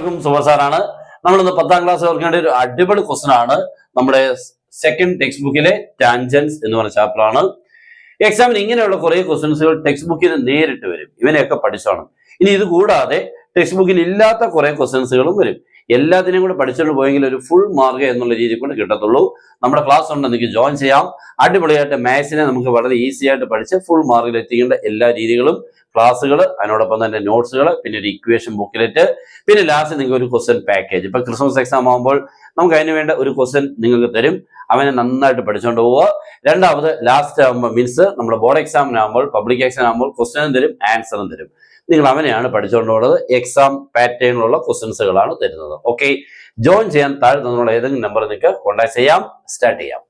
എല്ലാവർക്കും സുബസാറാണ്. നമ്മളിന്ന് 10ാം ക്ലാസ് ഓർക്കേണ്ട ഒരു അടിപൊളി ക്വസ്റ്റൻ ആണ്. നമ്മുടെ സെക്കൻഡ് ടെക്സ്റ്റ് ബുക്കിലെ ടാൻജൻസ് എന്ന് പറഞ്ഞ ചാപ്റ്റർ ആണ്. എക്സാമിന് ഇങ്ങനെയുള്ള കുറെ ക്വസ്റ്റൻസുകൾ ടെക്സ്റ്റ് ബുക്കിൽ നേരിട്ട് വരും. ഇവനെയൊക്കെ പഠിച്ചോണം. ഇനി ഇത് കൂടാതെ ടെക്സ്റ്റ് ബുക്കിൽ ഇല്ലാത്ത കുറെ ക്വസ്റ്റൻസുകളും വരും. എല്ലാത്തിനും കൂടെ പഠിച്ചുകൊണ്ട് പോയെങ്കിൽ ഒരു ഫുൾ മാർക്ക് എന്നുള്ള രീതിയിൽ കൂടെ കിട്ടത്തുള്ളൂ. നമ്മുടെ ക്ലാസ് ഉണ്ട്, നിങ്ങൾക്ക് ജോയിൻ ചെയ്യാം. അടിപൊളിയായിട്ട് മാത്സിനെ നമുക്ക് വളരെ ഈസി ആയിട്ട് പഠിച്ച് ഫുൾ മാർക്കിൽ എത്തിക്കേണ്ട എല്ലാ രീതികളും ക്ലാസ്സുകൾ, അതിനോടൊപ്പം തന്നെ നോട്ട്സുകൾ, പിന്നെ ഒരു ഇക്വേഷൻ ബുക്കിലെറ്റ്, പിന്നെ ലാസ്റ്റ് നിങ്ങൾക്ക് ഒരു ക്വസ്റ്റ്യൻ പാക്കേജ്. ഇപ്പൊ ക്രിസ്മസ് എക്സാം ആകുമ്പോൾ നമുക്ക് അതിന് വേണ്ട ഒരു ക്വസ്റ്റ്യൻ നിങ്ങൾക്ക് തരും. അവനെ നന്നായിട്ട് പഠിച്ചുകൊണ്ട് പോവുക. രണ്ടാമത് ലാസ്റ്റ് ആകുമ്പോൾ മീൻസ് നമ്മുടെ ബോർഡ് എക്സാമിനാകുമ്പോൾ, പബ്ലിക് എക്സാം ആകുമ്പോൾ ക്വസ്റ്റ്യനും തരും, ആൻസറും തരും. നിങ്ങൾ അവനെയാണ് പഠിച്ചുകൊണ്ട് പോകുന്നത്. എക്സാം പാറ്റേണിലുള്ള ക്വസ്റ്റ്യൻസുകളാണ് തരുന്നത്. ഓക്കെ, ജോയിൻ ചെയ്യാൻ താഴെ തന്നുള്ള ഏതെങ്കിലും നമ്പർ നിങ്ങൾക്ക് കോൺടാക്ട് ചെയ്യാം. സ്റ്റാർട്ട് ചെയ്യാം.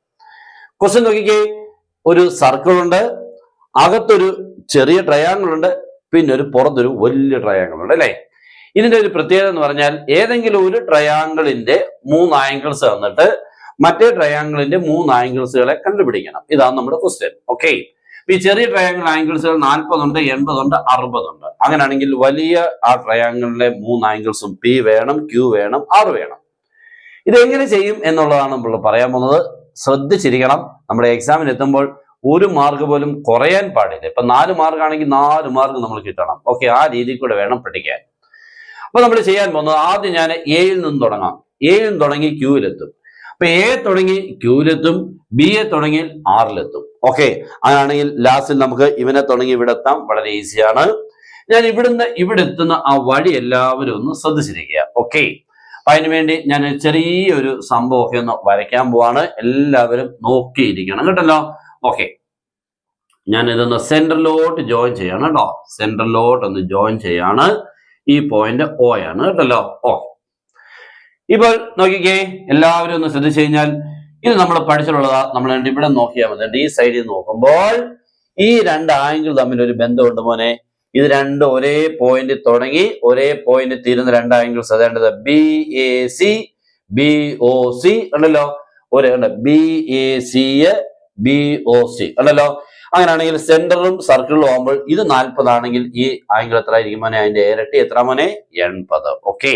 ക്വസ്റ്റ്യൻ നോക്കിക്കേ. ഒരു സർക്കിൾ ഉണ്ട്, അകത്തൊരു ചെറിയ ട്രയാങ്കിൾ ഉണ്ട്, പിന്നെ ഒരു പുറത്തൊരു വലിയ ട്രയാങ്കിൾ ഉണ്ട് അല്ലേ. ഇതിന്റെ ഒരു പ്രത്യേകത എന്ന് പറഞ്ഞാൽ ഏതെങ്കിലും ഒരു ട്രയാങ്കിളിന്റെ 3 ആംഗിൾസ് തന്നിട്ട് മറ്റേ ട്രയാങ്കിളിന്റെ 3 ആംഗിൾസുകളെ കണ്ടുപിടിക്കണം. ഇതാണ് നമ്മുടെ ക്വസ്റ്റ്യൻ. ഓക്കെ, ഈ ചെറിയ ട്രയാങ്കിൾ ആംഗിൾസുകൾ 40 ഉണ്ട്, 80 ഉണ്ട്, 60 ഉണ്ട്. അങ്ങനെയാണെങ്കിൽ വലിയ ആ ട്രയാങ്കിളിലെ 3 ആംഗിൾസും P വേണം, Q വേണം, R വേണം. ഇതെങ്ങനെ ചെയ്യും എന്നുള്ളതാണ് നമ്മൾ പറയാൻ പോകുന്നത്. ശ്രദ്ധിച്ചിരിക്കണം. നമ്മുടെ എക്സാമിന് എത്തുമ്പോൾ ഒരു മാർക്ക് പോലും കുറയാൻ പാടില്ല. ഇപ്പൊ 4 മാർക്ക് ആണെങ്കിൽ 4 മാർക്ക് നമ്മൾ കിട്ടണം. ഓക്കെ, ആ രീതിയിൽ കൂടെ വേണം പഠിക്കാൻ. അപ്പൊ നമ്മൾ ചെയ്യാൻ പോകുന്നത്, ആദ്യം ഞാൻ എയിൽ നിന്ന് തുടങ്ങാം. എയിൽ നിന്ന് തുടങ്ങി ക്യൂവിലെത്തും. അപ്പൊ എ തുടങ്ങി ക്യൂവിലെത്തും, ബി എ തുടങ്ങി ആറിലെത്തും. ഓക്കെ, അങ്ങനെയാണെങ്കിൽ ലാസ്റ്റിൽ നമുക്ക് ഇവനെ തുടങ്ങി ഇവിടെ എത്താം. വളരെ ഈസിയാണ്. ഞാൻ ഇവിടുന്ന് ഇവിടെ എത്തുന്ന ആ വഴി എല്ലാവരും ഒന്ന് ശ്രദ്ധിച്ചിരിക്കുക. ഓക്കെ, അപ്പൊ അതിനുവേണ്ടി ഞാൻ ചെറിയൊരു സംഭവമൊക്കെ ഒന്ന് വരയ്ക്കാൻ പോവാണ്. എല്ലാവരും നോക്കിയിരിക്കണം കേട്ടല്ലോ. ഓക്കെ, ഞാൻ ഇതൊന്ന് സെന്ററിലോട്ട് ജോയിൻ ചെയ്യാണ് കേട്ടോ. സെന്ററിലോട്ട് ഒന്ന് ജോയിൻ ചെയ്യാണ്. ഈ പോയിന്റ് O ആണ് കേട്ടല്ലോ. ഓക്കെ, ഇപ്പോൾ നോക്കിക്കേ, എല്ലാവരും ഒന്ന് ശ്രദ്ധിച്ചു കഴിഞ്ഞാൽ ഇത് നമ്മൾ പഠിച്ചിട്ടുള്ളതാ. നമ്മൾ ഇവിടെ നോക്കിയാൽ മതി. ഈ സൈഡിൽ നോക്കുമ്പോൾ ഈ 2 ആംഗിൾ തമ്മിൽ ഒരു ബന്ധമുണ്ട് മോനെ. ഇത് രണ്ടും ഒരേ പോയിന്റ് തുടങ്ങി ഒരേ പോയിന്റ് തീരുന്ന 2 ആംഗിൾസ്. അതേണ്ടത് BAC BOC ഉണ്ടല്ലോ. BAC BOC ഉണ്ടല്ലോ. അങ്ങനെയാണെങ്കിൽ സെന്ററും സർക്കിളും ആകുമ്പോൾ ഇത് 40 ആണെങ്കിൽ ഈ ആംഗിൾ എത്ര ആയിരിക്കും മോനെ? അതിന്റെ ഇരട്ടി എത്ര മോനെ? 80. ഓക്കെ,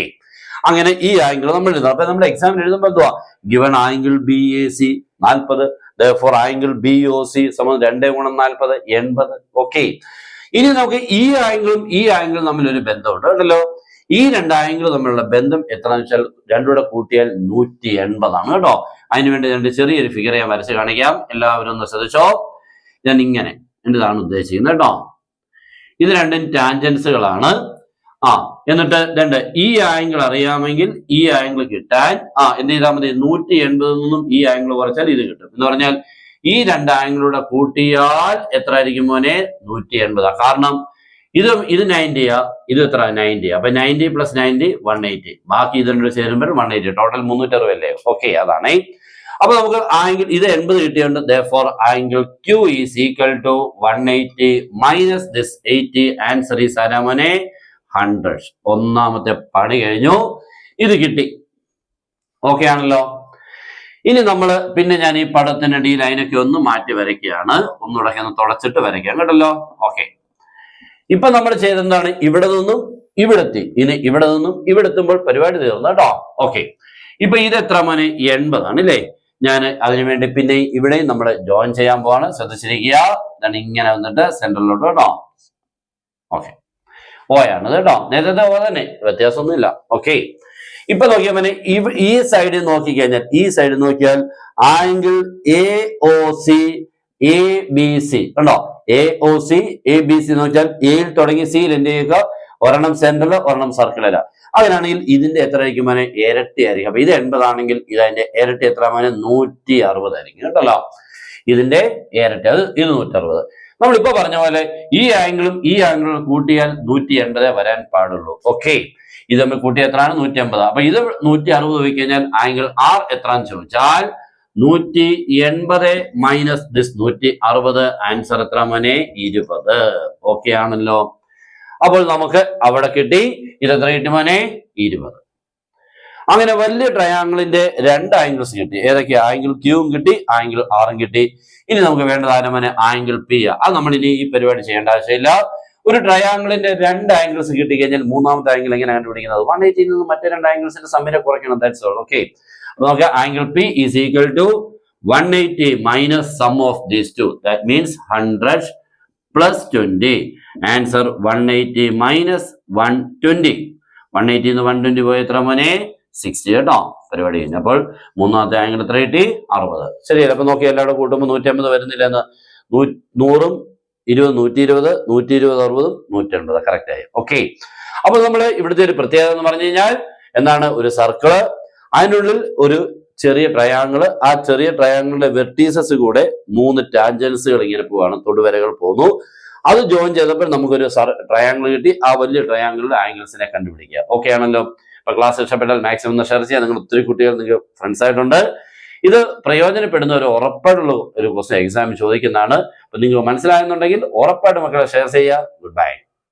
അങ്ങനെ ഈ ആംഗിൾ നമ്മൾ എഴുതുന്നത്. അപ്പൊ നമ്മുടെ എക്സാമിന് എഴുതുമ്പോൾ എന്തുവാ? Given angle BAC 40, therefore angle BOC സമം 2 × 40 80. ഓക്കെ, ഇനി നമുക്ക് ഈ ആംഗിളും തമ്മിൽ ഒരു ബന്ധമുണ്ട് കേട്ടല്ലോ. ഈ 2 ആംഗിൾ തമ്മിലുള്ള ബന്ധം എത്രയാണെന്ന് വെച്ചാൽ 2 കൂടെ കൂട്ടിയാൽ 180 ആണ് കേട്ടോ. അതിനുവേണ്ടി രണ്ട് ചെറിയൊരു ഫിഗർ ഞാൻ വരച്ച് കാണിക്കാം. എല്ലാവരും ഒന്ന് ശ്രദ്ധിച്ചോ. ഞാൻ ഇങ്ങനെ എന്താണ് ഉദ്ദേശിക്കുന്നത് കേട്ടോ. ഇത് രണ്ടും ടാൻജൻസുകളാണ്. എന്നിട്ട് ഈ ആംഗിൾ അറിയാമെങ്കിൽ ഈ ആംഗിൾ കിട്ടാൻ എന്ത് ചെയ്താൽ മതി? 180 നിന്നും ഈ ആംഗിൾ കുറച്ചാൽ ഇത് കിട്ടും. എന്ന് പറഞ്ഞാൽ ഈ 2 ആംഗിളൂടെ കൂട്ടിയാൽ എത്ര ആയിരിക്കും മോനെ? 180. കാരണം ഇത് 90, ഇത് എത്ര? 90. അപ്പൊ 90 + 90 180. ബാക്കി ഇതിനോട് ചേരുമ്പോൾ 180. ടോട്ടൽ 360 അല്ലേ? ഓക്കെ, അതാണ്. അപ്പൊ നമുക്ക് ആംഗിൾ ഇത് 80 കിട്ടിയുണ്ട്. therefore angle Q is equal to 180 minus this 80. Answer is ആരാ മോനെ? 100. ഒന്നാമത്തെ പണി കഴിഞ്ഞു. ഇത് കിട്ടി. ഓക്കെ ആണല്ലോ. ഇനി പിന്നെ ഞാൻ ഈ പടത്തിനിടയിൽ അതിനൊക്കെ ഒന്ന് മാറ്റി വരയ്ക്കുകയാണ്. ഒന്നുകൂടെ ഒന്ന് തുടച്ചിട്ട് വരയ്ക്കാം കേട്ടല്ലോ. ഓക്കെ, ഇപ്പൊ നമ്മൾ ചെയ്തെന്താണ്? ഇവിടെ നിന്നും ഇവിടെ എത്തി. ഇനി ഇവിടെ നിന്നും ഇവിടെ എത്തുമ്പോൾ പരിപാടി തീർന്നു കേട്ടോ. ഓക്കെ, ഇപ്പൊ ഇത് എത്ര മോനെ? 80 ആണ് അല്ലേ. ഞാൻ അതിനുവേണ്ടി പിന്നെ ഇവിടെയും നമ്മൾ ജോയിൻ ചെയ്യാൻ പോവാണ്. ശ്രദ്ധിച്ചിരിക്കുക. ഇതാണ് ഇങ്ങനെ വന്നിട്ട് സെന്ററിലോട്ട് കേട്ടോ. ഓക്കെ, O ആണ് കേട്ടോ. നേരത്തെ O തന്നെ, വ്യത്യാസമൊന്നുമില്ല. ഓക്കെ, ഇപ്പൊ നോക്കിയാൽ മോനെ ഈ സൈഡിൽ നോക്കിക്കഴിഞ്ഞാൽ, ഈ സൈഡിൽ നോക്കിയാൽ ആംഗിൾ AOC ABC ഉണ്ടോ? AOC ABC നോക്കിയാൽ എയിൽ തുടങ്ങി സിയിൽ എന്ത് ചെയ്യുക? ഒരെണ്ണം സെന്ററിൽ, ഒരെണ്ണം സർക്കിളില. അങ്ങനെയാണെങ്കിൽ ഇതിന്റെ എത്ര ആയിരിക്കും മോനെ? ഇരട്ടി ആയിരിക്കും. അപ്പൊ ഇത് 80 ആണെങ്കിൽ ഇതിന്റെ ഇരട്ടി എത്ര മോനെ? 160 ആയിരിക്കും കേട്ടല്ലോ. ഇതിന്റെ ഇരട്ടി അത് 160. നമ്മളിപ്പോ പറഞ്ഞ പോലെ ഈ ആംഗിളും കൂട്ടിയാൽ 180 വരാൻ പാടുള്ളൂ. ഓക്കെ, ഇത് നമ്മൾ കൂട്ടിയാൽ എത്രയാണ്? 180. അപ്പൊ ഇത് 160 പോയി കഴിഞ്ഞാൽ ആംഗിൾ R എത്രയാന്ന് ചോദിച്ചാൽ 180 മൈനസ് ദിസ് 160. ആൻസർ എത്ര മോനെ? 20. ഓക്കെ ആണല്ലോ. അപ്പോൾ നമുക്ക് അവിടെ കിട്ടി. ഇതെത്ര കിട്ടി മോനെ? 20. അങ്ങനെ വലിയ ട്രയാങ്കിളിന്റെ 2 ആംഗിൾസ് കിട്ടി. ഏതൊക്കെയാ? ആംഗിൾ Qയും കിട്ടി, ആംഗിൾ Rഉം കിട്ടി. ഇനി നമുക്ക് വേണ്ടത് ആരമനെ? Angle P. അത് നമ്മൾ ഇനി ഈ പരിപാടി ചെയ്യേണ്ട ആവശ്യമില്ല. ഒരു ട്രയാങ്കിളിന്റെ രണ്ട് ആംഗിൾസ് കിട്ടിക്കഴിഞ്ഞാൽ മൂന്നാമത്തെ ആംഗിൾ എങ്ങനെ കണ്ടുപിടിക്കുന്നത്? 180 നിന്ന് മറ്റേ രണ്ട് ആംഗിൾസിന്റെ സമ്മിനെ കുറയ്ക്കണം. That's all. ഓക്കെ, അപ്പൊ നമുക്ക് angle P is equal to 180 minus sum of these two. That means 100 plus 20. Answer 180 minus 120. 180 നിന്ന് 120 പോയ എത്ര മോനെ? 60 കേട്ടോ. പരിപാടി കഴിഞ്ഞു. അപ്പോൾ മൂന്നാമത്തെ ആംഗിൾ എത്ര കിട്ടി? 60. ശരിയല്ല? അപ്പൊ നോക്കി എല്ലാവരും കൂട്ടുമ്പോൾ 150 വരുന്നില്ല എന്ന്. 100 20 120 120 60 180 കറക്റ്റ് ആയി. ഓക്കെ, അപ്പൊ നമ്മൾ ഇവിടുത്തെ ഒരു പ്രത്യേകത എന്ന് പറഞ്ഞു കഴിഞ്ഞാൽ എന്താണ്? ഒരു സർക്കിള്, അതിനുള്ളിൽ ഒരു ചെറിയ ട്രയാങ്കിള്, ആ ചെറിയ ട്രയാങ്കിളിന്റെ വെർട്ടീസസ് കൂടെ 3 ടാൻജൻസുകൾ ഇങ്ങനെ പോവാണ്, തൊടുവരകൾ പോകുന്നു. അത് ജോയിൻ ചെയ്തപ്പോൾ നമുക്കൊരു ട്രയാങ്കിൾ കിട്ടി. ആ വലിയ ട്രയാങ്കിളിന്റെ ആംഗിൾസിനെ കണ്ടുപിടിക്കുക. ഓക്കെ ആണല്ലോ? അപ്പൊ ക്ലാസ് ഇഷ്ടപ്പെട്ടാൽ മാക്സിമം ഒന്ന് ഷെയർ ചെയ്യുക. നിങ്ങൾ ഒത്തിരി കുട്ടികൾ നിങ്ങൾക്ക് ഫ്രണ്ട്സ് ആയിട്ടുണ്ട്. ഇത് പ്രയോജനപ്പെടുന്ന ഒരു ഉറപ്പായിട്ടുള്ള ഒരു ക്വസ്റ്റ്യൻ എക്സാമിന് ചോദിക്കുന്നതാണ്. അപ്പൊ നിങ്ങൾ മനസ്സിലാകുന്നുണ്ടെങ്കിൽ ഉറപ്പായിട്ട് മക്കളെ ഷെയർ ചെയ്യുക. Good bye.